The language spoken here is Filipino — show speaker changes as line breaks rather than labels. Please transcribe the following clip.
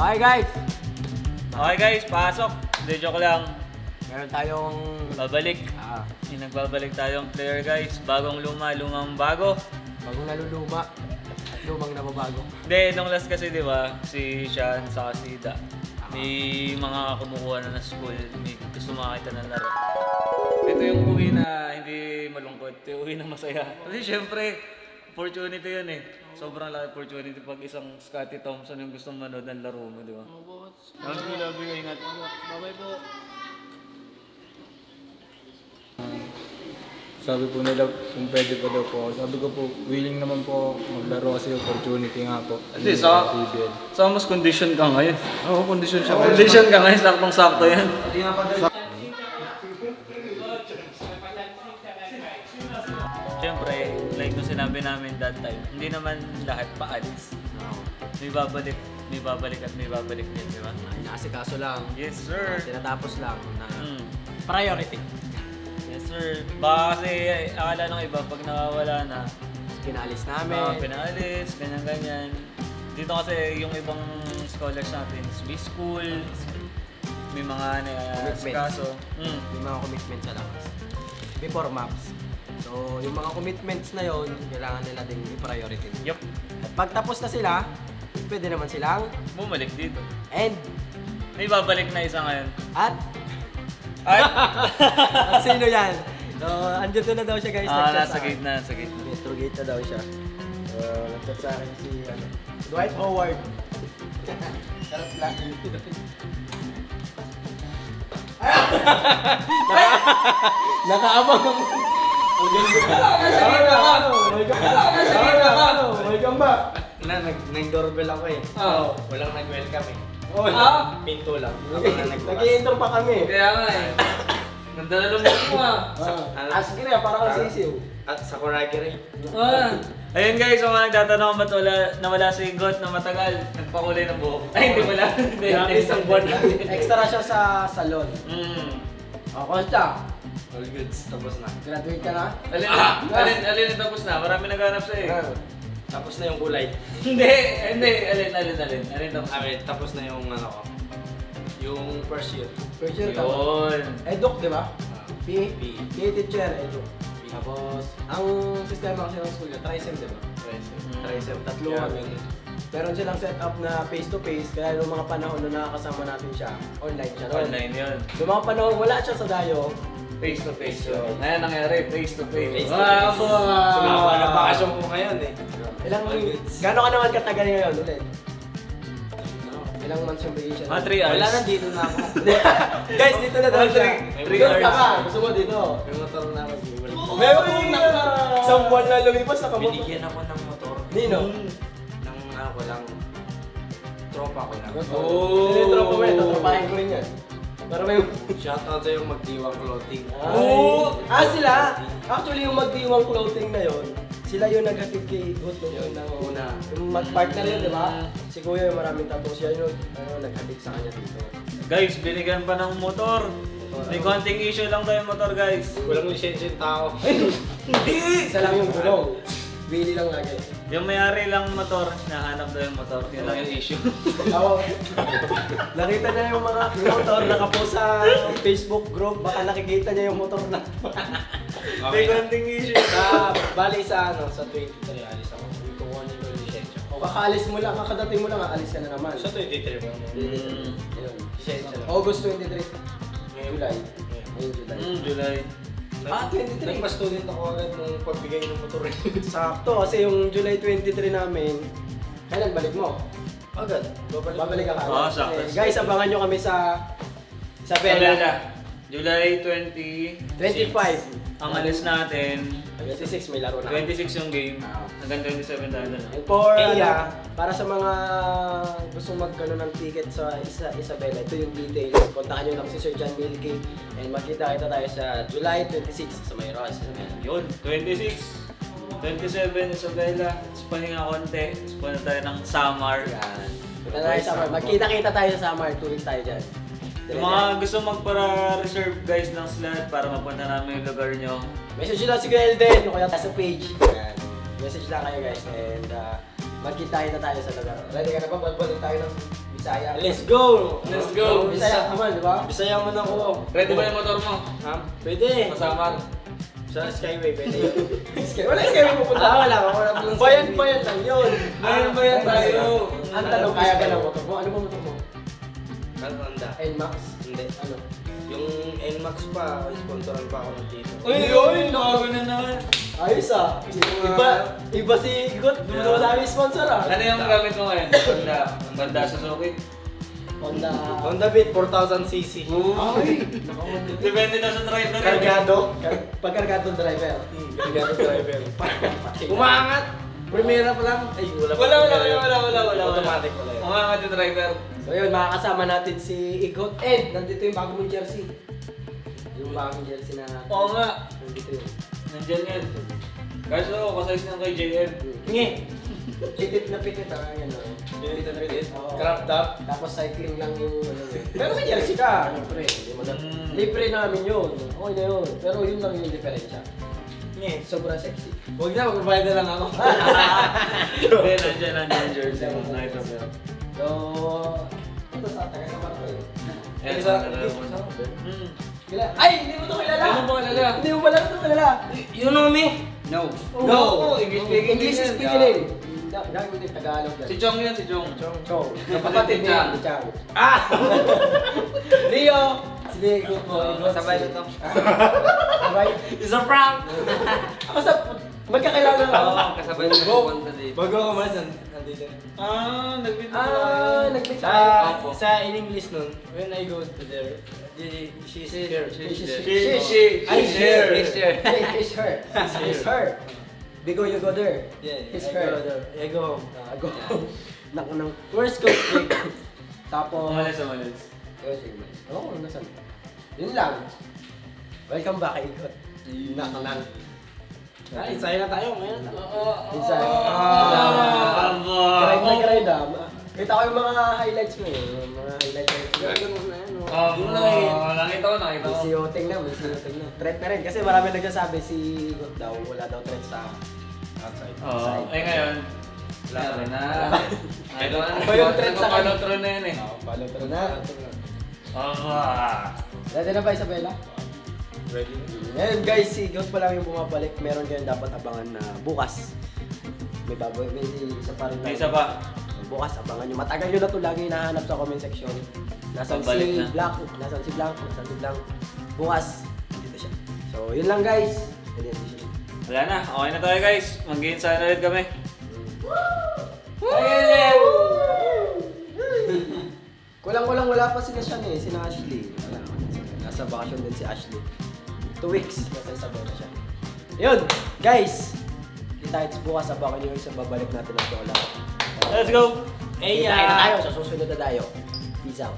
Okay guys!
Okay guys, pasok. Hindi, joke lang.
Meron tayong...
Babalik. Yung nagbabalik tayong player guys. Bagong luma, lumang bago.
Bagong naluluma at lumang nababago.
Hindi, nung last kasi di ba, si Sean saka si Da. May mga kumukuha na school, may gusto makakita ng laro. Ito yung uwi na hindi malungkot, yung uwi na masaya. Kasi syempre, opportunity yun eh. Sobrang laki opportunity pag isang Scottie Thompson yung gusto manood ng laro mo, di ba? Love you, ingat.
Bye-bye po.
Sabi po nila kung pwede pa daw po. Sabi ko po, willing naman po maglaro kasi opportunity nga po.
Hindi, sa mas condition ka ngayon.
Oo, condition siya.
Condition ka ngayon, saktong-sakto yan.
Hindi nga pa daw.
Siyempre, like nung sinabi namin that time, hindi naman lahat paalis. May babalik at may babalik din, di ba?
Inaasikaso lang.
Yes, sir.
Tinatapos lang na priority.
Yes, sir. Baka kasi akala ng iba pag nawawala na,
Pinalis namin.
Pinaalis, ganyan-ganyan. Dito kasi yung ibang scholars natin, B-School, may mga kaso.
May mga commitments sa labas. Before maps. So, yung mga commitments na yon, kailangan nila din i-priority.
Yup.
At pag tapos na sila, pwede naman silang
Bumalik dito.
and
May babalik na isa ngayon.
at at sino yan? So, andito na daw siya guys.
Nasa gate na, nasa gate na.
Metro gate na daw siya. Nag-chat sa akin si Dwight Howard. Sarap lang. Nakaabang ako. Ang ganda ka. Welcome back. Nag-doorbell ako eh.
Oo.
Walang nag-welcome eh. Pinto lang. Nag-i-intro pa kami.
Kaya nga eh. Ganda na lumot mo ah.
Sige na, para kang sisiw.
At sa Kuragiri.
Ayun guys, kung mga nagtatanong ba't nawala si Got na matagal, nagpakulay ng buhok. Ay, hindi pala.
Isang buwan. Extra siya sa salon. Kumusta?
All goods, tapos na.
Graduate ka na?
Alin tapos na? Marami naghanap sa eh.
Tapos na yung kulay.
Hindi. Alin tapos na?
Tapos na yung ano ko. Yung first year.
First year ka?
Yun.
Eduk, di ba?
PE.
PE teacher, Eduk. Tapos, ang sistema kasi ng school niya, TRISEM, di ba? TRISEM, tatluhan. Meron silang setup na face-to-face, kaya yung mga panahon na nakakasama natin siya, online siya.
Online yun.
Yung mga panahon, wala siya sa dayo.
Face to face yun. Ngayon nangyari, face to face.
Sumama na bakasyon ko ngayon eh.
Gano'n ka naman katagal ngayon ulit? Ilang months yung vacation?
3 hours.
Wala na, dito na ako.
Guys, dito na daw siya.
3 hours.
Ka. Gusto mo dito?
May motor na ako.
Meron kong isang buwan na lumipas na kamotor.
Binigyan ako ng motor.
Nino?
Ng ano ko lang. Tropa ko lang.
Sino yung tropa mo yun? Tatropahin ko rin yan. Para may...
Shoutout sa yung magdiwang clothing.
Sila! Actually, yung magdiwang clothing na yon, sila yung naghatid kay Gut nung una. Yung mag-partner yun, di ba? Si Kuya yung maraming tattoo siya yun, naghatid sa kanya dito.
Guys, binigyan pa ng motor. May konting issue lang tayo motor guys.
Walang lisensya yung tao.
Hindi! Isa lang yung gulong. Wheelie lang lagi.
Yung may-ari lang motor, nahanap daw yung motor. Yun lang yung issue.
Nakita niya yung mga motor nakapost sa Facebook group, baka nakikita niya yung motor na.
May konting issue.
Bali sa
23 alis ako. Hindi ko kuha nyo yung lisensya.
baka alis mo lang, kakadating mo lang, aalis ka na naman.
Sa 23 ba?
Yun.
Lisensya lang.
August 23. July.
July.
23.
Nagpa-student ako agad nung pagbigay ng motor.
Sakto, kasi yung July 23 namin, kailan balik mo?
Agad.
Babalik ka
sakto.
Guys, abangan nyo kami sa
Bella. July 25.
25.
Ang alis natin,
26 may laro na.
26 yung game. Hanggang 27 tayo na.
And for, para sa mga gustong magkano ng ticket sa Isabela, ito yung details. Kontakin nyo lang si Sir John Milky and magkita-kita tayo sa July 26 sa Mayroas.
Yun, 26. 27 Isabela. Tapos pahinga konti. Tapos punta tayo ng Samar.
Yan. Punta tayo sa Samar. Magkita-kita tayo sa Samar. 2 weeks tayo dyan.
Yung mga gusto magpara-reserve guys ng slot para mapunta namin yung lugar nyo.
Message nyo lang si Kuya Elden o kaya sa page. Yan. Message lang kayo guys and magkita na tayo sa lugar. Ready ka na ba? Balbalik tayo ng Bisaya.
Let's go!
Let's go!
Bisaya naman, di ba?
Bisaya man ako.
Ready ba yung motor mo?
Ha? Pwede.
Masama.
Sa Skyway, pwede.
Wala kayo pupunta.
Wala lang.
Bayan lang yun.
Bayan tayo.
Ang tanong, kaya ka ng motor mo? Ano ba motor mo?
Honda.
NMAX?
Hindi.
Ano?
Yung NMAX pa, sponsoran pa ako ng dito.
Uy, nakago na naman.
Ayos ah. Iba si Igot. Dulo namin sponsor ah.
Ano yung gamit mo ngayon? Banda Suzuki?
Honda Beat 4000cc.
Ay!
Depende na sa driver.
Kargado.
Pagkargadong driver.
Kargado driver. Umaangat. Primera pa lang. Ay, wala. Automatic wala yun.
Umangat yung driver.
So yun, makakasama natin si Igot. And nandito yung bago mong jersey. Yung bagong jersey na...
Oo nga.
Nandito yun.
Nandyan yan. Kaso kasayos ng kay JM.
Nge.
Pitit na pitit ah. Yan o. Oo.
Crop top.
Tapos cycling lang yung ano eh. Pero may jersey ka. Siyempre. Hindi mo libre namin yun. Okay na yun. Pero yun lang yung diferensya.
Nge.
Sobrang sexy.
Huwag na, mag-provide na lang ako.
Hindi, nandyan yung jersey mo. Nakita mo yun.
So, ito sa taga sa Marco eh.
Ayan,
Isa-
Ay! Hindi mo ito kilala!
Ano mo kilala?
Hindi mo pala ito kilala!
You know me?
No.
No!
English speaking
English
din yan.
speaking din. Dahil hindi Tagalog
Si
yan.
Chong yan, si Chong.
Chong. Kapatid niya, ni Chang.
Ah!
Rio! Sige, ikot mo.
Sabay ito.
Sabay.
It's a prank!
Ako sa... Magkakilala na ako.
Kasabay mo pupunta dito.
Bago ako mas, nandito.
Nag-meet
nag-meet
Sa in English nun, when I go to there, she's here.
She's
here.
It's her. It's her. Bigo, you go there.
Yeah,
It's
I
her.
go there. I go home.
Go. Naku nang first coach break. Tapos...
Umalis.
Yun, sige, mas. Oo, nasan? Yun lang. Welcome back, Ikot. Naku nang.
Insaya na tayo ngayon.
Inside.
Aba.
Grind ah. Kita ko yung mga highlights mo eh. Yung mga highlights mo.
Nakita ko.
May siyoting na. Threat na rin. Kasi marami nagsasabi si Ikot daw. Wala daw threat sa outside.
Oo. Ngayon. Wala rin na. Ito
Ba yung trend sa akin?
Palotro na yan eh.
Follow through na.
Aba.
Dati na ba, Isabela?
Ready?
Ngayon guys, si Ikot pa lang yung bumabalik. Meron kayong dapat abangan na bukas. May isa pa rin.
May isa pa.
Bukas, abangan nyo. Matagal nyo na ito lagi hinahanap sa comment section. Nasaan
Pabalik
si
na.
Black? Nasaan si Blanc? Bukas, dito siya. So, yun lang guys.
Wala na. Okay na tayo guys. Mag-i-inside na ulit kami.
Kulang-kulang wala pa sila siya eh, sina Ashley. Wala. Nasa bakasyon din si Ashley. 2 weeks, nasa Isabela siya. Yun, guys! Kita-kits bukas, abangan nyo yung sa babalik natin ng Dola.
Let's go!
Kita na tayo sa susunod na tayo. Peace out.